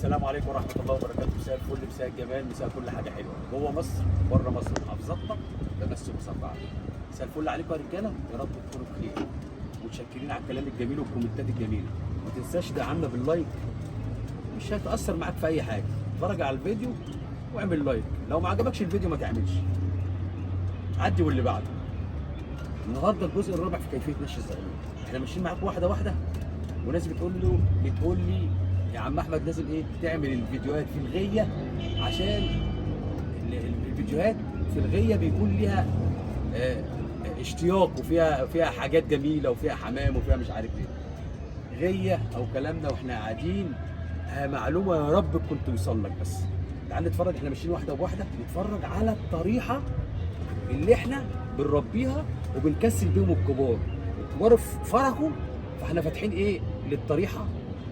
السلام عليكم ورحمه الله وبركاته. مساء الفل، مساء الجمال، مساء كل حاجه حلوه جوه مصر بره مصر، محافظاتنا بمس مصبعه. مساء الفل عليكم يا رجاله، يا رب تكونوا بخير. متشكرين على الكلام الجميل والكومنتات الجميله. ما تنساش دعمنا باللايك، مش هتاثر معاك في اي حاجه. اتفرج على الفيديو واعمل لايك، لو ما عجبكش الفيديو ما تعملش، عدي واللي بعده. النهارده الجزء الرابع في كيفيه نشر الزغلول. احنا ماشيين معاك واحده واحده، وناس بتقول لي يا عم احمد لازم تعمل الفيديوهات في الغيه، عشان الفيديوهات في الغيه بيكون ليها اشتياق، وفيها حاجات جميله، وفيها حمام، وفيها مش عارف ايه غيه او كلامنا واحنا قاعدين. معلومه يا رب تكون توصل لك. بس تعال نتفرج، احنا ماشيين واحده بواحده، نتفرج على الطريحه اللي احنا بنربيها وبنكسل بيهم الكبار. الكبار فرحوا، فاحنا فاتحين للطريحه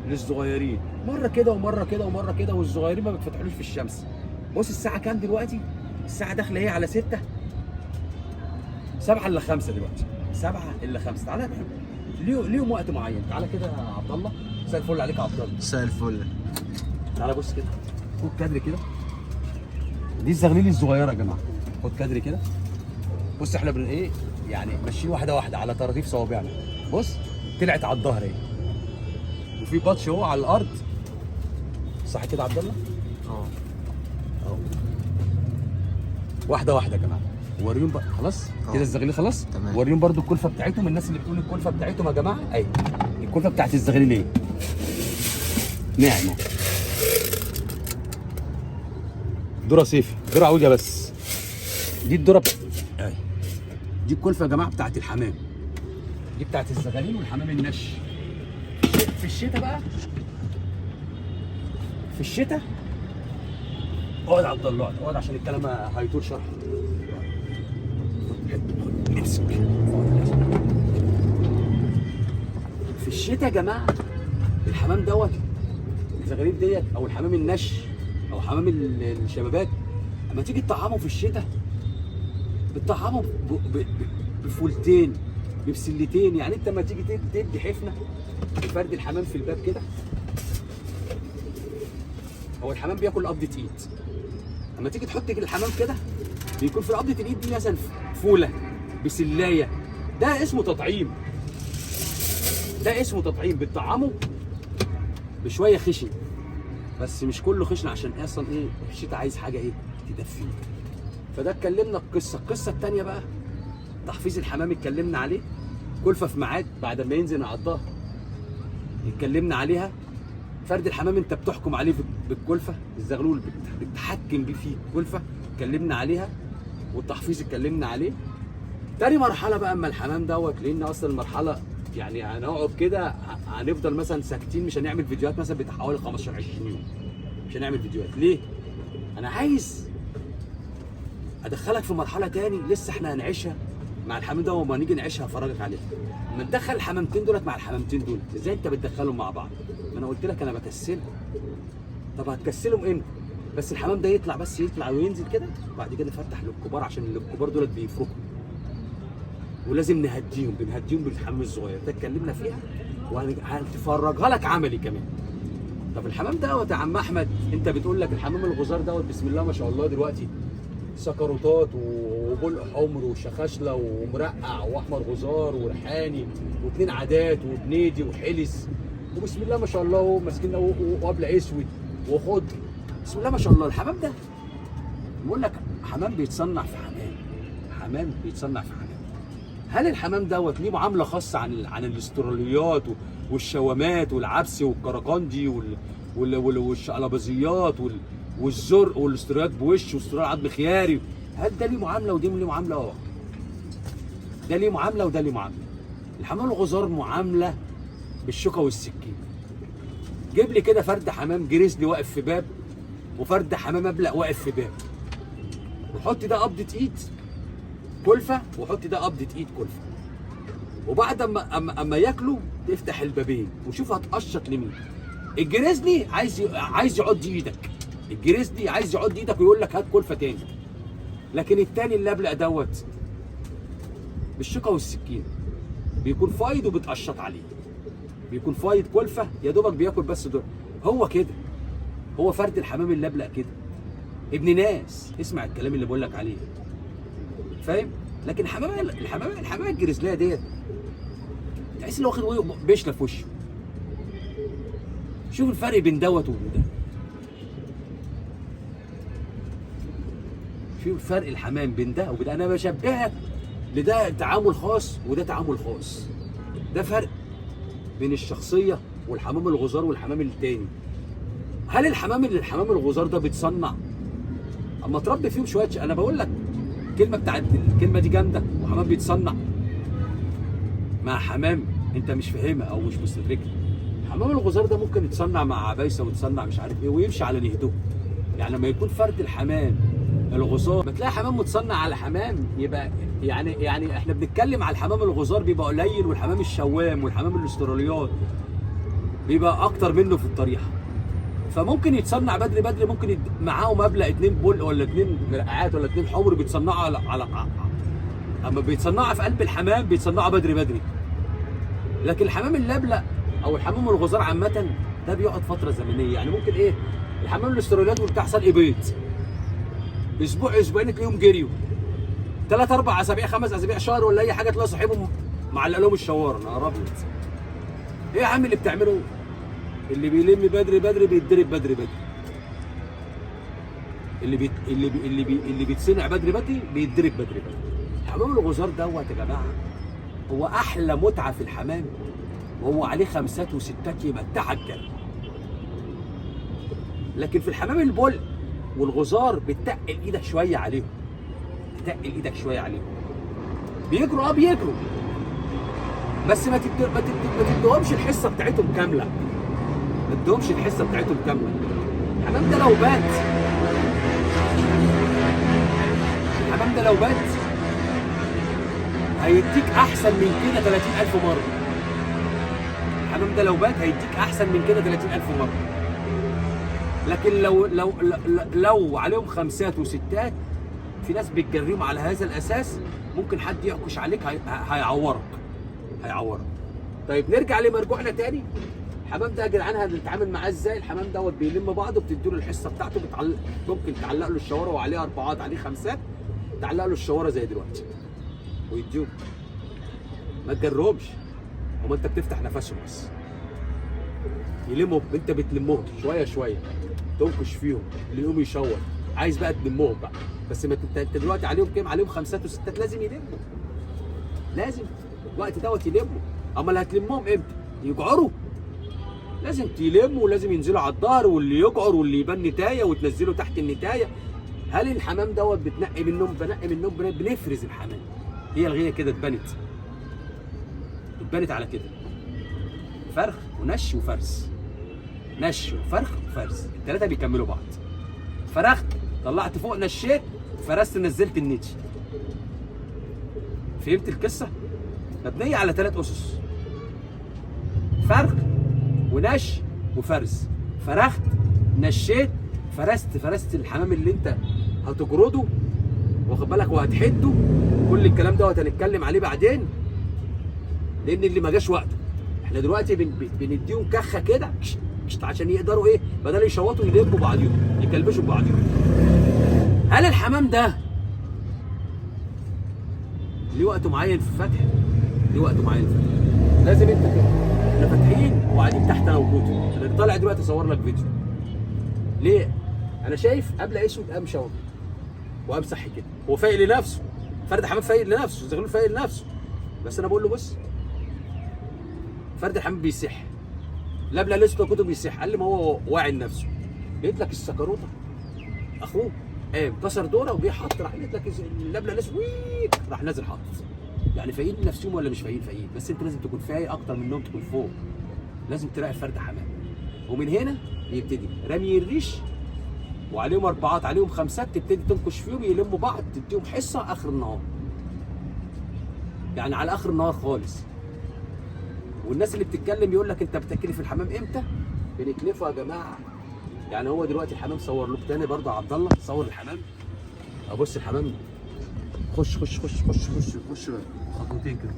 للصغيرين، مره كده ومره كده ومره كده، والصغيرين ما بيتفتحلوش في الشمس. بص الساعه كام دلوقتي؟ الساعه داخله على 6، 7 الا 5 دلوقتي، 7 الا 5. تعالى ليهم وقت معين. تعالى كده يا عبد الله. مساء الفل عليك يا عبد الله. مساء الفل. تعالى بص كده، خد كادر كده. دي الزغليل الصغيره يا جماعه، خد كادر كده. بص احنا يعني ماشيين واحده واحده على طراطيف صوابعنا. بص طلعت على الظهر وفي بطش اهو على الارض، صح كده يا عبد الله؟ اهو واحده واحده يا جماعه. وريهم بقى خلاص كده الزغليل خلاص. تمام. وريهم برده الكلفه بتاعتهم. الناس اللي بتقول الكلفه بتاعتهم يا جماعه الكلفه بتاعت الزغليل ناعمه، ذره صيفي، ذره عوجه. بس دي الذره دي الكلفه يا جماعه بتاعت الحمام، دي بتاعت الزغاليل والحمام النش. في الشتاء بقى، في الشتاء اقعد يا عبد الله، اقعد عشان الكلام هيطول شرح. امسك. في الشتاء يا جماعه الحمام دوت، الزغاليل ديت او الحمام النش او حمام الشبابات، اما تيجي تطعمه في الشتاء بتطعمه بفولتين، بسلتين. يعني انت لما تيجي تدي حفنه لفرد الحمام في الباب كده، هو الحمام بياكل قبضه ايد. اما تيجي تحط الحمام كده بيكون في قبضه الايد دي مثلا فوله بسلايه. ده اسمه تطعيم، ده اسمه تطعيم. بتطعمه بشويه خشن، بس مش كله خشن، عشان اصلا الشتاء عايز حاجه تدفيه. فده اتكلمنا القصه الثانيه بقى، تحفيظ الحمام اتكلمنا عليه. كلفه في ميعاد بعد ما ينزل على الظهر اتكلمنا عليها. فرد الحمام انت بتحكم عليه بالكلفه، الزغلول بتحكم بيه فيه الكلفه، اتكلمنا عليها. والتحفيظ اتكلمنا عليه. تاني مرحله بقى اما الحمام دوت، لان اصلا المرحله يعني هنقعد كده هنفضل مثلا ساكتين، مش هنعمل فيديوهات مثلا بتاع حوالي 15 20 يوم. مش هنعمل فيديوهات ليه؟ انا عايز ادخلك في مرحله تاني لسه احنا هنعيشها مع الحمام ده، وما نيجي نعيشها افرجك عليها. لما ندخل الحمامتين دولت مع الحمامتين دول، ازاي انت بتدخلهم مع بعض؟ ما انا قلت لك انا بكسلهم. طب هتكسلهم امتى؟ بس الحمام ده يطلع، بس يطلع وينزل كده، وبعد كده نفتح للكبار، عشان الكبار دولت بيفركوا، ولازم بنهديهم بالحمام الصغير ده. اتكلمنا فيها وهنفرجها لك عملي كمان. طب الحمام دوت يا عم احمد، انت بتقول لك الحمام الغزار دوت بسم الله ما شاء الله دلوقتي سكروتات وبلق حمر وشخاشله ومرقع واحمر غزار وريحاني واثنين عادات وبنيدي وحلس، وبسم الله ما شاء الله ماسكين وابلع اسود وخضر. بسم الله ما شاء الله. الحمام ده بقول لك حمام بيتصنع في حمام بيتصنع في حمام. هل الحمام دوت ليه معامله خاصه عن الاستراليات والشوامات والعبس والكركندي والشقلبازيات والزرق والاستراليات بوش واسترال عظم خياري؟ هل ده ليه معامله ودي ليه معامله؟ ده ليه معامله وده ليه معامله. الحمام الغزار معامله بالشوكه والسكين. جيب لي كده فرد حمام جريزلي واقف في باب، وفرد حمام ابلق واقف في باب، وحط ده قبضه ايد كلفه، وحط ده قبضه ايد كلفه، وبعد اما ياكلوا تفتح البابين وشوف هتقشط لمين. الجريزلي عايز يعض ايدك، الجريزلي عايز يعض ايدك ويقول لك هات كلفه تاني. لكن التاني اللي ابلق دوت بالشوكه والسكين بيكون فايض وبتقشط عليه، بيكون فايض كلفه يا دوبك بياكل بس دول. هو كده هو فرد الحمام اللبلق كده ابن ناس، اسمع الكلام اللي بقول لك عليه، فاهم؟ لكن الحمامه الجريزلايه ديت تحس ان واخد بيشله في وشه. شوف الفرق بين دوت وبين ده. شوف فرق الحمام بين ده وبين ده. انا بشبهها لده تعامل خاص وده تعامل خاص. ده فرق بين الشخصيه والحمام الغزار والحمام التاني. هل الحمام الغزار ده بيتصنع؟ اما تربي فيهم شويه انا بقول لك الكلمه دي جامده. وحمام بيتصنع مع حمام انت مش فاهمها او مش مستدركها. حمام الغزار ده ممكن يتصنع مع عبايسه ويتصنع مش عارف ايه ويمشي على نهده. يعني لما يكون فرد الحمام الغزار ما تلاقي حمام متصنع على حمام، يبقى يعني احنا بنتكلم على الحمام الغزار بيبقى قليل، والحمام الشوام والحمام الاستراليات بيبقى اكتر منه في الطريحه. فممكن يتصنع بدري، ممكن معاهم مبلغ 2 بول ولا 2 مرقعات ولا 2 حمر بيتصنعوا على اما بيتصنعوا في قلب الحمام بيتصنعوا بدري. لكن الحمام اللبلق او الحمام الغزار عامه ده بيقعد فتره زمنيه. يعني ممكن ايه الحمام الاستراليات بتحصل ايه بيض اسبوع اسبوعين تلاقيهم جريوا 3 4 اسابيع 5 اسابيع شهر ولا اي حاجه تلاقي صاحبهم معلق لهم الشوار. نهار ابيض ايه يا عم اللي بتعمله؟ اللي بيلم بدري بيتضرب بدري. اللي بيتصنع بدري بيتضرب بدري. حمام الغزار دوت يا جماعه هو احلى متعه في الحمام، وهو عليه 5 و6 يمتعك كده. لكن في الحمام البول والغزار بتتقل ايدك شويه عليهم. بيجروا بس ما تديهمش الحصه بتاعتهم كامله. الحمام ده لو بات هيديك احسن من كده 30,000 مره. الحمام ده لو بات هيديك احسن من كده 30,000 مره. لكن لو عليهم 5 و6 في ناس بتجريهم على هذا الاساس ممكن حد يعكش عليك هيعورك. طيب نرجع لمرجوعنا تاني. الحمام ده يا جدعان هنتعامل معاه ازاي؟ الحمام دوت بيلم بعضه، بتديله الحصه بتاعته، ممكن تعلق له الشواره وعليه 4 عليه 5 تعلق له الشواره زي دلوقتي ويديهم. ما تجرهمش، هما انت بتفتح نفسهم بس. يلمهم انت بتلمهم شويه تنكش فيهم اللي يقوم يشور. عايز بقى تلمهم بقى، بس ما انت دلوقتي عليهم كام؟ عليهم 5 و6 لازم يلموا. لازم الوقت دوت يلموا. اما اللي هتلمهم امتى؟ يجعروا. لازم تلموا ولازم ينزلوا على الظهر، واللي يجعر واللي يبان نتايه وتنزله تحت النتايه. هل الحمام دوت بنقي منهم بنفرز الحمام. هي الغيه كده اتبنت على كده. فرخ ونش وفرز. نش وفرخ وفرز، الثلاثه بيكملوا بعض. فرخت طلعت فوق نشيت، فرزت نزلت النتي. فهمت القصه؟ مبنيه على 3 اسس: فرخ ونش وفرز. فرخت نشيت فرزت الحمام اللي انت هتجرده واخد بالك وهتحده. كل الكلام دوت هنتكلم عليه بعدين لان اللي ما جاش وقته. احنا دلوقتي بنديهم كخه كده عشان يقدروا ايه بدل يشوطوا يلموا بعضيهم يكلبشوا بعضيهم. هل الحمام ده ليه وقت معين في الفتح؟ ليه وقت معين في الفتح. لازم انت كده احنا فاتحين وقاعدين تحت انا وجودي. انا طالع دلوقتي اصور لك فيديو. ليه؟ انا شايف قبل اسود قام شاور وقام صحي كده. هو فايق لنفسه، فرد حمام فايق لنفسه، زغلول فايق لنفسه. بس انا بقول له بص، فرد الحمام بيصح، لبلب الاسود كنت بيصح. قال لي ما هو واعي لنفسه. لقيت لك السكروطه اخوه قام كسر دوره وجه حط، راح لقيت لك اللبلب الاسود راح نازل حاطط. يعني فايقين نفسهم ولا مش فايقين؟ فايقين، بس انت لازم تكون فايق اكتر منهم، تكون فوق. لازم تراقب فرد حمام. ومن هنا يبتدي رمي الريش وعليهم 4 عليهم 5 تبتدي تنكش فيهم يلموا بعض، تديهم حصه اخر النهار. يعني على اخر النهار خالص. والناس اللي بتتكلم يقول لك انت بتكلف الحمام امتى؟ بنكلفه يا جماعه. يعني هو دلوقتي الحمام صور له تاني برضه عبد الله، صور الحمام. ابص الحمام خش خطوتين كده.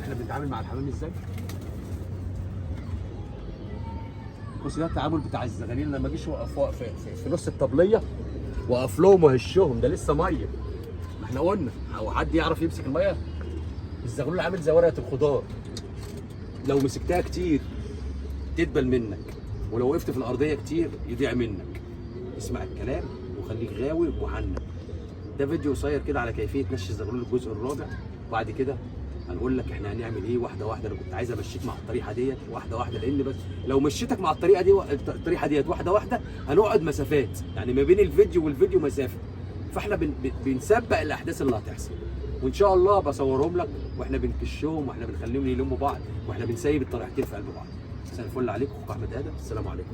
احنا بنتعامل مع الحمام ازاي؟ بص ده التعامل بتاع الزغاليل لما اجيش اوقف في نص الطبليه واقف لهم وهشهم، ده لسه ميه. ما احنا قلنا هو حد يعرف يمسك الميه؟ الزغلول عامل زي ورقه الخضار، لو مسكتها كتير تدبل منك، ولو وقفت في الارضيه كتير يضيع منك. اسمع الكلام وخليك غاوي ومحنك. ده فيديو قصير كده على كيفيه نشي الزغلول الجزء الرابع، وبعد كده هنقول لك احنا هنعمل ايه واحده واحده. انا كنت عايز امشيك مع الطريقه ديت واحده واحده، لان بس لو مشيتك مع الطريقه ديت واحده واحده هنقعد مسافات، يعني ما بين الفيديو والفيديو مسافه، فاحنا بنسبق الاحداث اللي هتحصل، وان شاء الله بصورهم لك واحنا بنكشهم واحنا بنخليهم يلموا بعض واحنا بنسيب الطريقتين في قلب بعض. مساء الفل عليكم، اخوكم احمد ادم، السلام عليكم.